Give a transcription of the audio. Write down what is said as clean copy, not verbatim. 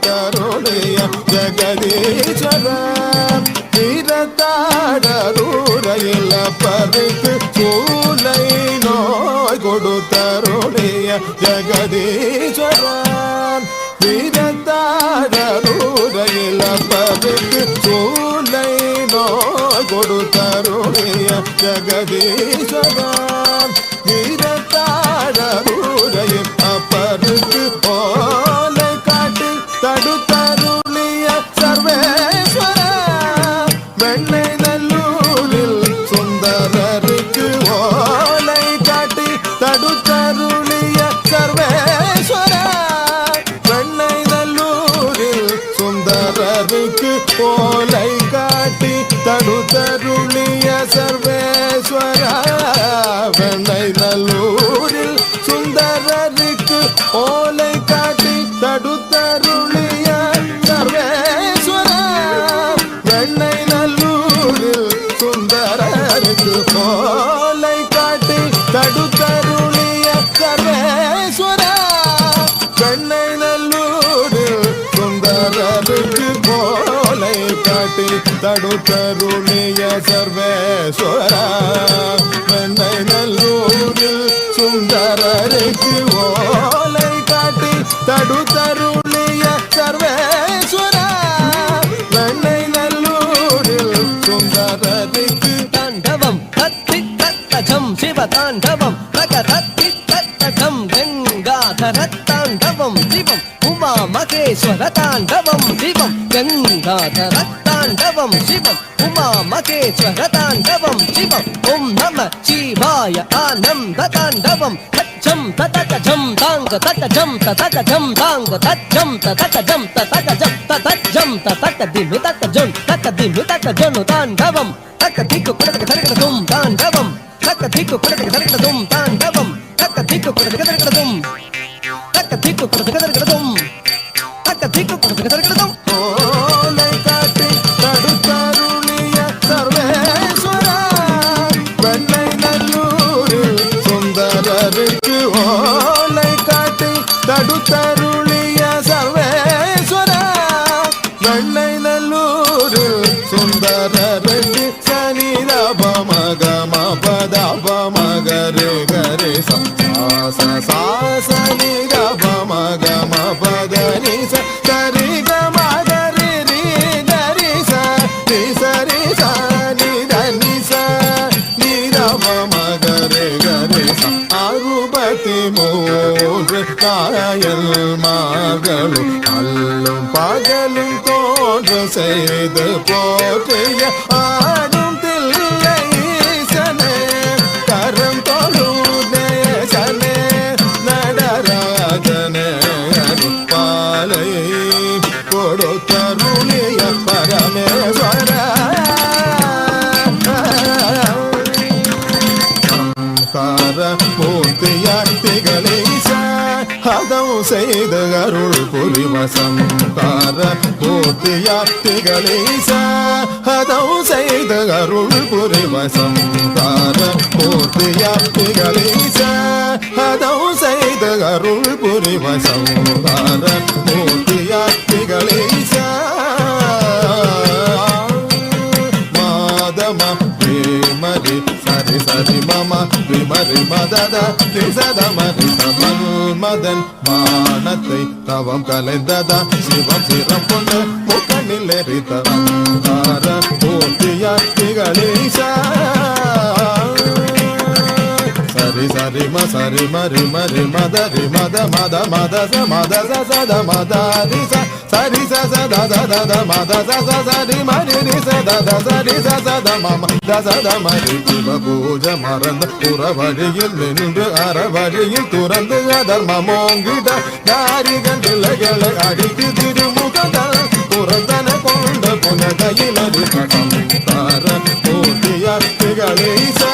கொடுத்தருளிய ஜெகதீஸ்வர வீரத்தாடூரையில் பறித்து சூலை நோய் கொடுத்தருளிய ஜெகதீஸ்வர வீரத்தாடூரையில் பறித்து சூலை நோய் கொடுத்தருளிய ஜெகதீஸ்வர வீரத்தாடூரையில் அப்பருக்கு போலை காட்டி தடுத்தருளிய சர்வேஸ்வர வெண்ணை நல்லூரில் சுந்தரருக்கு ஓலை காட்டி தடுத்தருளிய சர்வேஸ்வர வெண்ணை நல்லூரில் சுந்தரருக்கு ஓலை காட்டி தடுத்தருளிய சர்வேஸ்வர வெண்ணை நல்லூரில் சுந்தரருக்கு ஓலை காட்டி தடுத்தருளிய சர்வேஸ்வர வெண்ணை நல்லூரில் சுந்தரருக்கு ஓலை காட்டி தடுத்தருளிய சர்வேஸ்வர வெண்ணை நல்லூரில் சுந்தரருக்கு ஓலை காட்டி தடுத்தருளிய சர்வேஸ்வர வெண்ணை நல்லூரில் சுந்தரருக்கு ஓலை காட்டி தடுத்தருளிய சர்வேஸ்வர வெண்ணை நல்லூரில் சுந்தரருக்கு தாண்டவம் தத்தி தத்தம் சிவ தாண்டவம் தத்தி தத்தம் கங்காதர தாண்டவம் சிவம் உமா மகேஸ்வர தாண்டவம் சிவம் கங்காதர தாண்டவம் சிவம் உமா மகேஸ்வர தாண்டவம் சிவம் ஓம் நம சிவாய ஆனந்த தாண்டவம் தச்சம் ததஜம் தாங்க ததஜம் ததஜம் தாங்க தச்சம் ததஜம் ததஜம் ததஜம் தததிமி ததஜம் தததிமி ததஜம் தாண்டவம் தக்கதிக்கு குடதக தரகடதும் தாண்டவம் தக்கதிக்கு குடதக தரகடதும் தாண்டவம் தக்கதிக்கு குடதக தரகடதும் தக்கதிக்கு குடதக தரகடதும் தக்கதிக்கு குடதக தரகடதும் ஓலை காட்டி தடுத்தருளிய சர்வேஸ்வர வெண்ணை நல்லூரில் சுந்தரருக்கு ஓலை காட்டி தடுத்தருளிய சர்வேஸ்வர வெண்ணை நல்லூரில் சுந்தரருக்கு சனிதபமகம பதபமகரே கரே சாசனிதபமகம பதனி சரி கமகரி ரீ கரி சரி சரி சனி நிதபமகரே கரே அறுபத்தி மூன்று காயல் மார்களும் அல்லும் பகலும் தோன்று செய்து போற்றிய ஆடும் தில்லை ஈசனே கரம் தொழுதேசனே நடராஜனே பாலை கொடுத்தருளிய பரமேஸ்வர மூர்த்தியார்த்திகளேச ஹதம் செய்த அருள் புரிவசம் கார மூர்த்தியார்த்திகளேச ஹதம் செய்த அருள் புரிவசம் கார மூர்த்தியார்த்திகளேச ஹதம் செய்த அருள் புரிவசம் கார மூர்த்தியார்த்திகளேச மாதம மரி சரி சரி மம விமரி மதத திசதமரி மதன் மானத்தை தவம் கலைந்ததா சிவம் சிரம் கொண்டு முக்கண்ணில் எரித்தரம் கார மூர்த்தியார்த்திகளேசா சரி சரி ம சரி மரி மரி மதரி மத மத மத ச மத ச சத மதரி ச சரி ச சத சத மத ச ச சரி மரி ரி ச தத சரி ச சத மம த சத மரி சிவ பூஜ மறந்த புற வழியில் நின்று அற வழியில் துறந்து அதர்மமோங்கிட நாரிகள் பிள்ளைகளை அடித்து திருமுகதல் புறந்தன கொண்ட புனகையில் அடிப்படம் தார மூர்த்தியார்த்திகளேசா